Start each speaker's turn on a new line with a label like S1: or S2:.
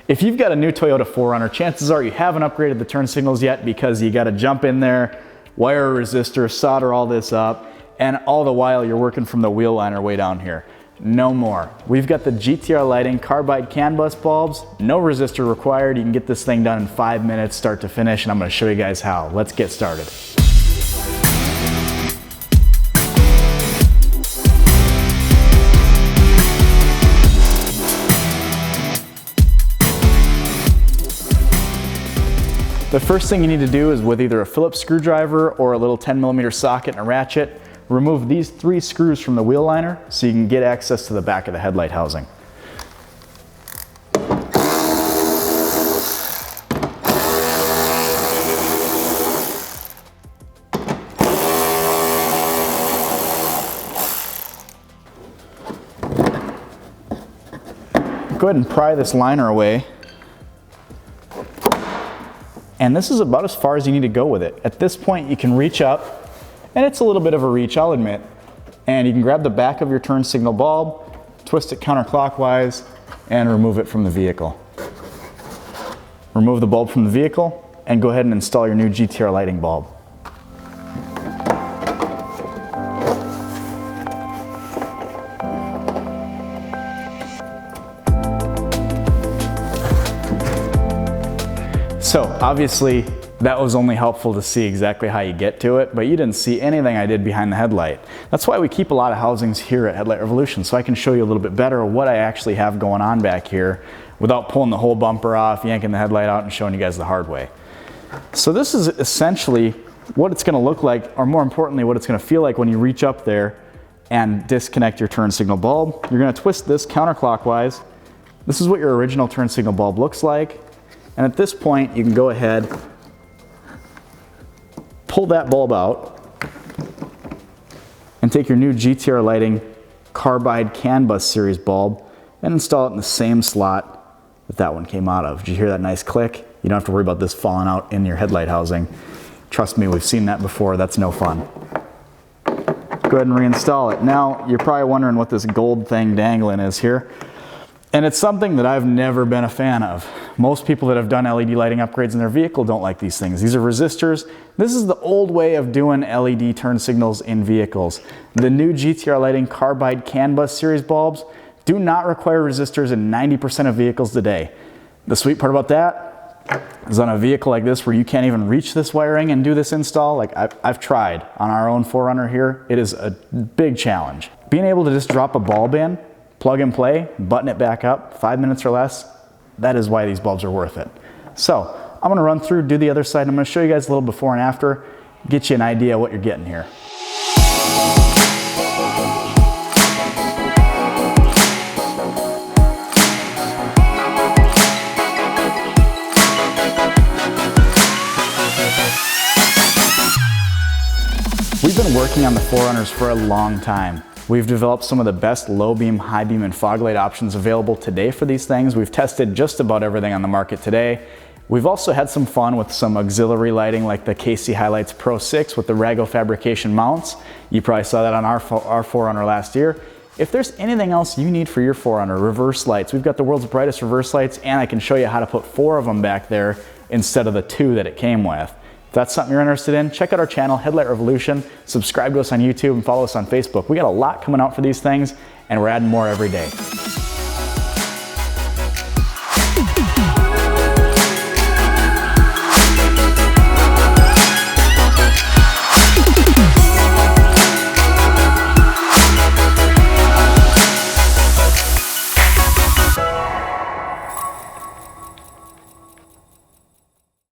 S1: If you've got a new Toyota 4Runner, chances are you haven't upgraded the turn signals yet, because you got to jump in there, wire a resistor, solder all this up, and all the while you're working from the wheel liner way down here. No more. We've got the GTR lighting Carbide Canbus bulbs, no resistor required. You can get this thing done in 5 minutes, start to finish, and I'm going to show you guys how. Let's get started. The first thing you need to do is, with either a Phillips screwdriver or a little 10mm socket and a ratchet, remove these 3 screws from the wheel liner so you can get access to the back of the headlight housing. Go ahead and pry this liner away. And this is about as far as you need to go with it. At this point, you can reach up, and it's a little bit of a reach, I'll admit. And you can grab the back of your turn signal bulb, twist it counterclockwise, and remove it from the vehicle. Remove the bulb from the vehicle, and go ahead and install your new GTR lighting bulb. So obviously that was only helpful to see exactly how you get to it, but you didn't see anything I did behind the headlight. That's why we keep a lot of housings here at Headlight Revolution, so I can show you a little bit better what I actually have going on back here without pulling the whole bumper off, yanking the headlight out, and showing you guys the hard way. So this is essentially what it's gonna look like, or more importantly, what it's gonna feel like when you reach up there and disconnect your turn signal bulb. You're gonna twist this counterclockwise. This is what your original turn signal bulb looks like. And at this point, you can go ahead, pull that bulb out, and take your new GTR lighting Carbide Canbus series bulb and install it in the same slot that one came out of. Did you hear that nice click? You don't have to worry about this falling out in your headlight housing. Trust me, we've seen that before. That's no fun. Go ahead and reinstall it. Now, you're probably wondering what this gold thing dangling is here. And it's something that I've never been a fan of. Most people that have done LED lighting upgrades in their vehicle don't like these things. These are resistors. This is the old way of doing LED turn signals in vehicles. The new GTR lighting Carbide Canbus series bulbs do not require resistors in 90% of vehicles today. The sweet part about that is, on a vehicle like this where you can't even reach this wiring and do this install, like I've tried on our own 4Runner here, it is a big challenge. Being able to just drop a bulb in, plug and play, button it back up, 5 minutes or less, that is why these bulbs are worth it. So I'm gonna run through, do the other side, and I'm gonna show you guys a little before and after, get you an idea of what you're getting here. We've been working on the 4Runners for a long time. We've developed some of the best low beam, high beam, and fog light options available today for these things. We've tested just about everything on the market today. We've also had some fun with some auxiliary lighting like the KC Highlights Pro 6 with the Rago fabrication mounts. You probably saw that on our 4Runner last year. If there's anything else you need for your 4Runner, reverse lights, we've got the world's brightest reverse lights, and I can show you how to put 4 of them back there instead of the 2 that it came with. If that's something you're interested in, check out our channel, Headlight Revolution. Subscribe to us on YouTube and follow us on Facebook. We got a lot coming out for these things, and we're adding more every day.